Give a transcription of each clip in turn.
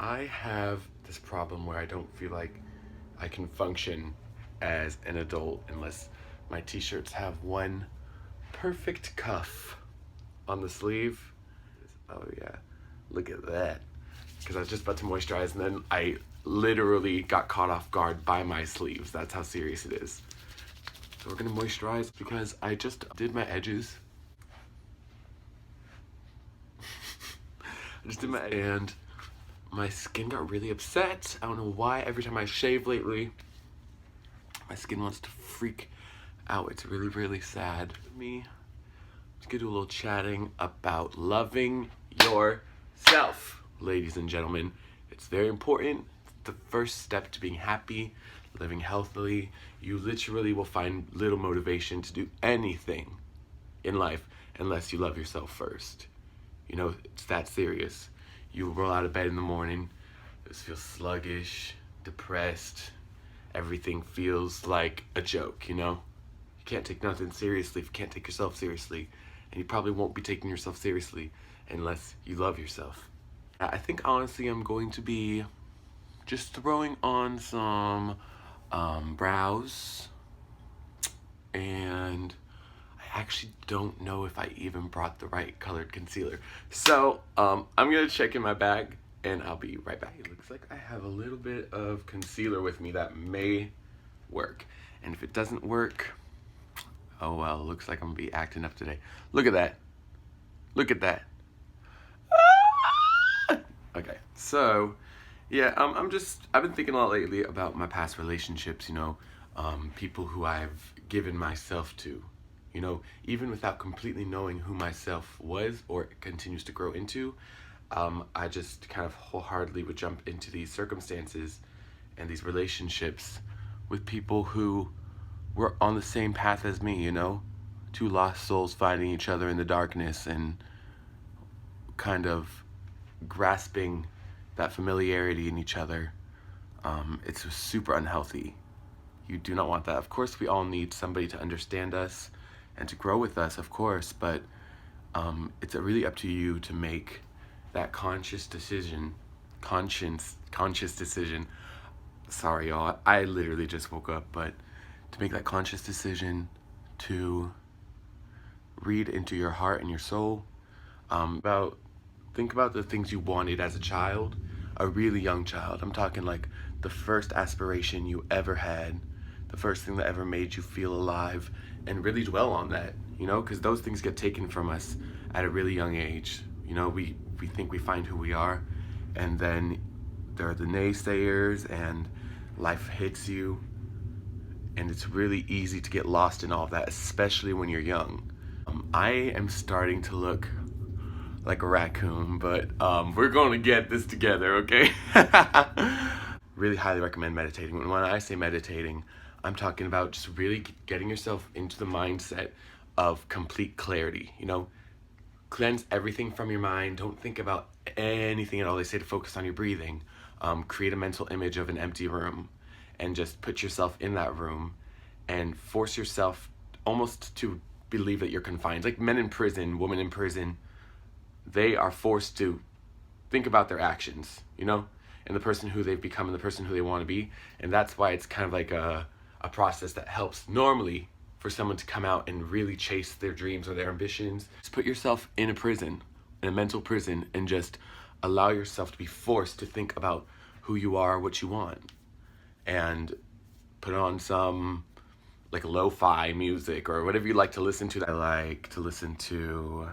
I have this problem where I don't feel like I can function as an adult unless my t-shirts have one perfect cuff on the sleeve. Oh yeah, look at that. Because I was just about to moisturize and then I literally got caught off guard by my sleeves. That's how serious it is. So we're gonna moisturize because I just did my edges. I just did my, and my skin got really upset. I don't know why. Every time I shave lately, my skin wants to freak out. It's really, really sad. Let's get to a little chatting about loving yourself, ladies and gentlemen. It's very important. It's the first step to being happy, living healthily. You literally will find little motivation to do anything in life unless you love yourself first. You know, it's that serious. You roll out of bed in the morning, you just feel sluggish, depressed. Everything feels like a joke, you know? You can't take nothing seriously if you can't take yourself seriously. And you probably won't be taking yourself seriously unless you love yourself. I think honestly I'm going to be just throwing on some brows, and I actually don't know if I even brought the right colored concealer. So I'm gonna check in my bag and I'll be right back. It looks like I have a little bit of concealer with me that may work. And if it doesn't work, oh well, it looks like I'm gonna be acting up today. Look at that. Look at that. Okay, so yeah, I've been thinking a lot lately about my past relationships, you know, people who I've given myself to, you know, even without completely knowing who myself was or continues to grow into. I just kind of wholeheartedly would jump into these circumstances and these relationships with people who were on the same path as me, you know, two lost souls finding each other in the darkness and kind of grasping that familiarity in each other. It's super unhealthy. You do not want that. Of course, we all need somebody to understand us and to grow with us, of course, but it's really up to you to make that conscious decision. Conscious decision. Sorry, y'all. I literally just woke up, but to make that conscious decision to read into your heart and your soul, think about the things you wanted as a child, a really young child. I'm talking like the first aspiration you ever had, the first thing that ever made you feel alive, and really dwell on that, you know, because those things get taken from us at a really young age. You know, we think we find who we are, and then there are the naysayers, and life hits you, and it's really easy to get lost in all of that, especially when you're young. I am starting to look like a raccoon, but we're going to get this together, okay? Really highly recommend meditating. When I say meditating, I'm talking about just really getting yourself into the mindset of complete clarity, you know? Cleanse everything from your mind. Don't think about anything at all. They say to focus on your breathing. Create a mental image of an empty room and just put yourself in that room and force yourself almost to believe that you're confined. Like men in prison, women in prison, they are forced to think about their actions, you know, and the person who they've become and the person who they want to be. And that's why it's kind of like a process that helps normally for someone to come out and really chase their dreams or their ambitions. Just put yourself in a prison, in a mental prison, and just allow yourself to be forced to think about who you are, what you want, and put on some like lo-fi music or whatever you like to listen to. I like to listen to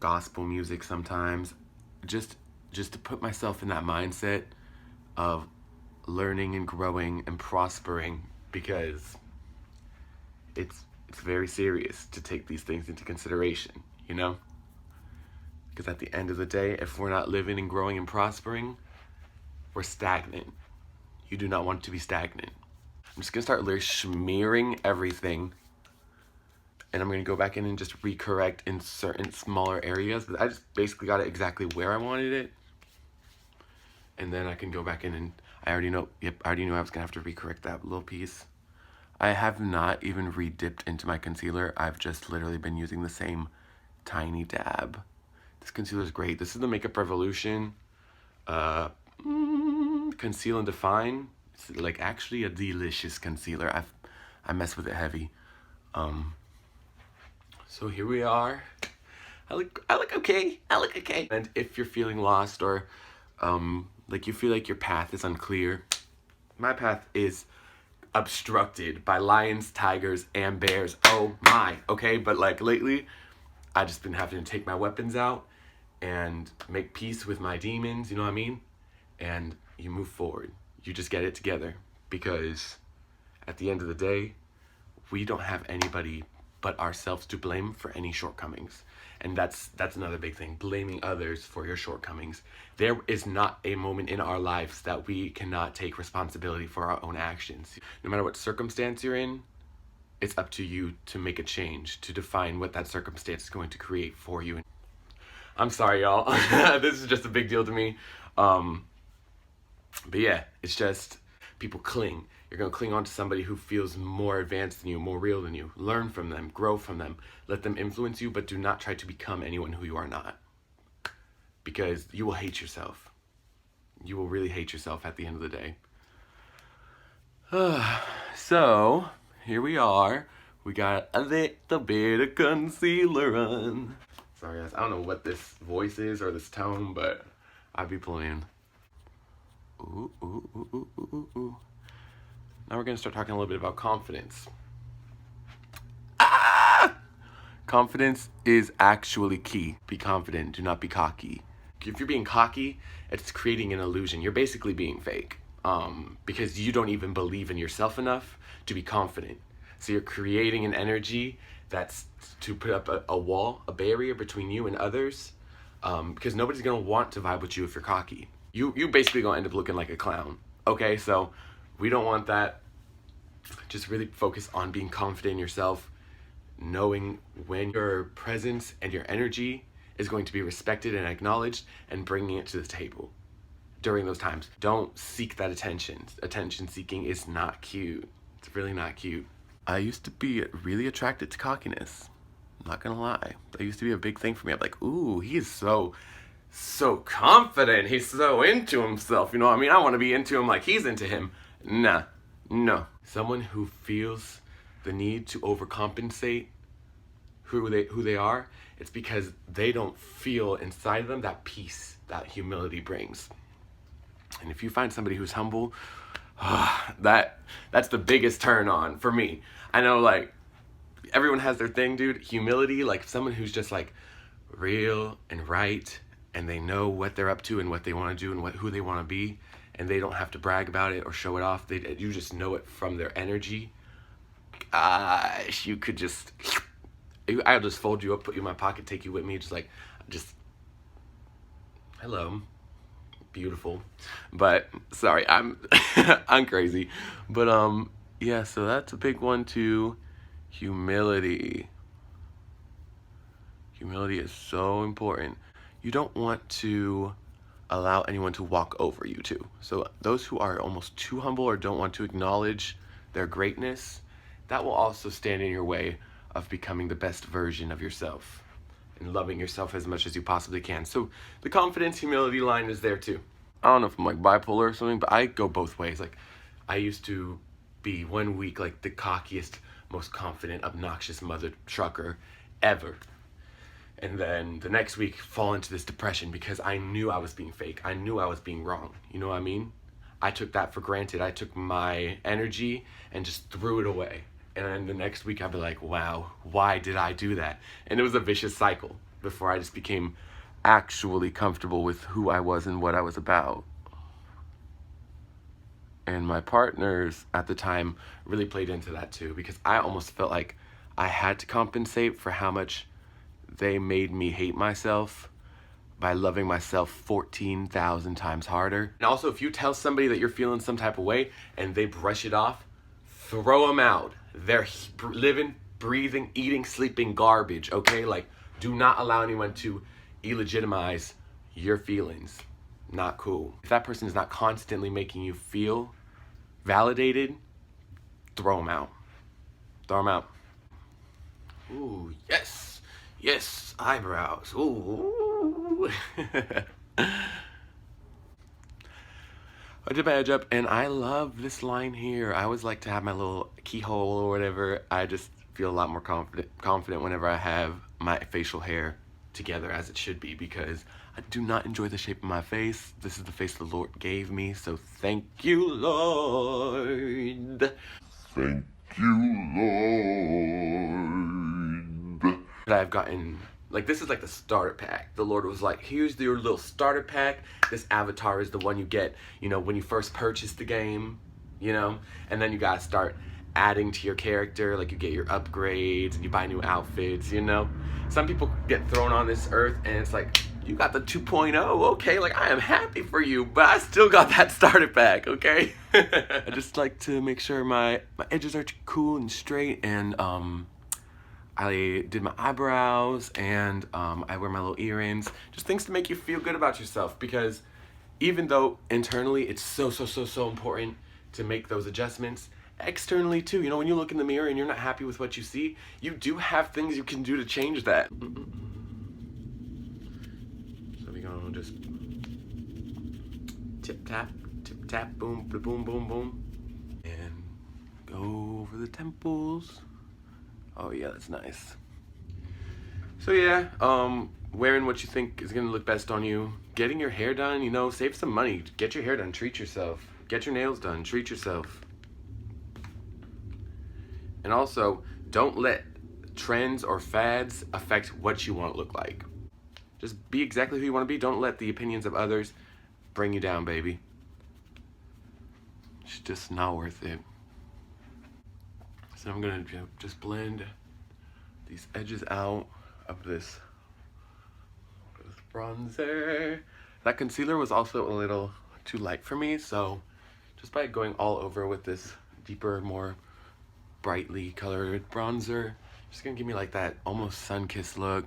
gospel music sometimes, just to put myself in that mindset of learning and growing and prospering, because it's very serious to take these things into consideration, you know? Because at the end of the day, if we're not living and growing and prospering, we're stagnant. You do not want to be stagnant. I'm just gonna start smearing everything, and I'm gonna go back in and just recorrect in certain smaller areas, but I just basically got it exactly where I wanted it. And then I can go back in and I already know I was gonna have to recorrect that little piece. I have not even re-dipped into my concealer. I've just literally been using the same tiny dab. This concealer is great. This is the Makeup Revolution Conceal and Define. It's like actually a delicious concealer. I mess with it heavy. So here we are. I look okay. I look okay. And if you're feeling lost or like you feel like your path is unclear, my path is obstructed by lions, tigers, and bears. Oh my, okay? But like lately, I just been having to take my weapons out and make peace with my demons, you know what I mean? And you move forward. You just get it together, because at the end of the day, we don't have anybody but ourselves to blame for any shortcomings. And that's another big thing, blaming others for your shortcomings. There is not a moment in our lives that we cannot take responsibility for our own actions. No matter what circumstance you're in, it's up to you to make a change, to define what that circumstance is going to create for you. I'm sorry, y'all. This is just a big deal to me. But yeah, it's just people cling. You're going to cling on to somebody who feels more advanced than you, more real than you. Learn from them, grow from them, let them influence you, but do not try to become anyone who you are not. Because you will hate yourself. You will really hate yourself at the end of the day. So, here we are. We got a little bit of concealer on. Sorry guys, I don't know what this voice is or this tone, but I be playing. Ooh, ooh, ooh, ooh, ooh, ooh. Now we're going to start talking a little bit about confidence. Confidence is actually key. Be confident, do not be cocky. If you're being cocky, it's creating an illusion. You're basically being fake, because you don't even believe in yourself enough to be confident. So you're creating an energy that's to put up a wall, a barrier between you and others, because nobody's going to want to vibe with you if you're cocky. You basically going to end up looking like a clown. Okay, so we don't want that. Just really focus on being confident in yourself, knowing when your presence and your energy is going to be respected and acknowledged, and bringing it to the table during those times. Don't seek that attention. Attention seeking is not cute. It's really not cute. I used to be really attracted to cockiness. I'm not gonna lie. That used to be a big thing for me. I'm like, ooh, he is so confident. He's so into himself. You know what I mean? I want to be into him like he's into him. Nah, no. Someone who feels the need to overcompensate who they are, it's because they don't feel inside of them that peace that humility brings. And if you find somebody who's humble, that's the biggest turn on for me. I know, like, everyone has their thing, dude. Humility, like someone who's just like real and right, and they know what they're up to and what they want to do and who they want to be, and they don't have to brag about it or show it off. You just know it from their energy. Gosh, you could just, I'll just fold you up, put you in my pocket, take you with me, just hello, beautiful. But sorry, I'm I'm crazy. But yeah, so that's a big one too. Humility. Humility is so important. You don't want to allow anyone to walk over you too. So those who are almost too humble or don't want to acknowledge their greatness, that will also stand in your way of becoming the best version of yourself and loving yourself as much as you possibly can. So the confidence, humility line is there too. I don't know if I'm like bipolar or something, but I go both ways. Like, I used to be 1 week like the cockiest, most confident, obnoxious mother trucker ever. And then the next week fall into this depression because I knew I was being fake. I knew I was being wrong. You know what I mean? I took that for granted. I took my energy and just threw it away. And then the next week I'd be like, wow, why did I do that? And it was a vicious cycle before I just became actually comfortable with who I was and what I was about. And my partners at the time really played into that too, because I almost felt like I had to compensate for how much they made me hate myself by loving myself 14,000 times harder. And also, if you tell somebody that you're feeling some type of way and they brush it off, throw them out. They're living, breathing, eating, sleeping garbage, okay? Like, do not allow anyone to illegitimize your feelings. Not cool. If that person is not constantly making you feel validated, throw them out. Throw them out. Ooh, yes. Yes, eyebrows. Ooh. I did my edge up, and I love this line here. I always like to have my little keyhole or whatever. I just feel a lot more confident whenever I have my facial hair together as it should be, because I do not enjoy the shape of my face. This is the face the Lord gave me, so thank you, Lord. Thank you, Lord. I've gotten, like, this is like the starter pack. The Lord was like, here's your little starter pack. This avatar is the one you get, you know, when you first purchase the game, you know, and then you gotta start adding to your character. Like, you get your upgrades and you buy new outfits, you know. Some people get thrown on this earth and it's like, you got the 2.0, okay, like, I am happy for you, but I still got that starter pack, okay? I just like to make sure my edges are cool and straight, and I did my eyebrows, and I wear my little earrings, just things to make you feel good about yourself, because even though internally it's so important to make those adjustments, externally too, you know, when you look in the mirror and you're not happy with what you see, you do have things you can do to change that. So we're gonna just tip tap, boom, boom, boom, boom, and go over the temples. Oh yeah, that's nice. So yeah, wearing what you think is gonna look best on you, getting your hair done, you know, save some money, get your hair done, treat yourself, get your nails done, treat yourself. And also, don't let trends or fads affect what you want to look like. Just be exactly who you want to be. Don't let the opinions of others bring you down, baby. It's just not worth it. So I'm gonna just blend these edges out of this bronzer. That concealer was also a little too light for me, so just by going all over with this deeper, more brightly colored bronzer, just gonna give me like that almost sun-kissed look.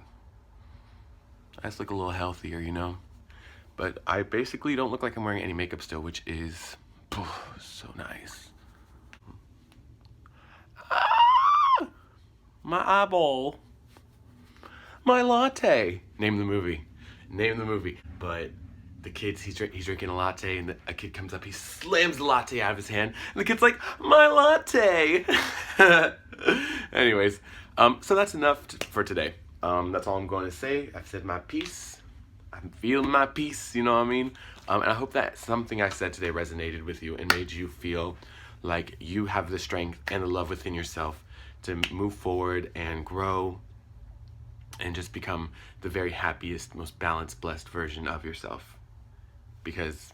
I just look a little healthier, you know? But I basically don't look like I'm wearing any makeup still, which is so nice. Ah! My eyeball. My latte. Name the movie. Name the movie. But the kid's, he's drinking a latte, and a kid comes up, he slams the latte out of his hand, and the kid's like, my latte. Anyways, so that's enough for today. That's all I'm going to say. I've said my piece. I'm feeling my piece, you know what I mean? And I hope that something I said today resonated with you and made you feel like you have the strength and the love within yourself to move forward and grow and just become the very happiest, most balanced, blessed version of yourself. Because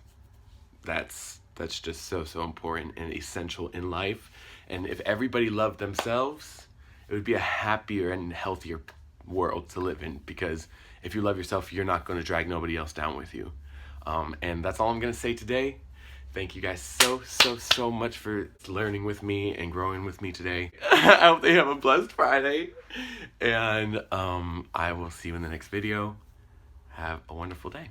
that's just so important and essential in life. And if everybody loved themselves, it would be a happier and healthier world to live in, because if you love yourself, you're not going to drag nobody else down with you. And that's all I'm going to say today. Thank you guys so much for learning with me and growing with me today. I hope they have a blessed Friday, and I will see you in the next video. Have a wonderful day.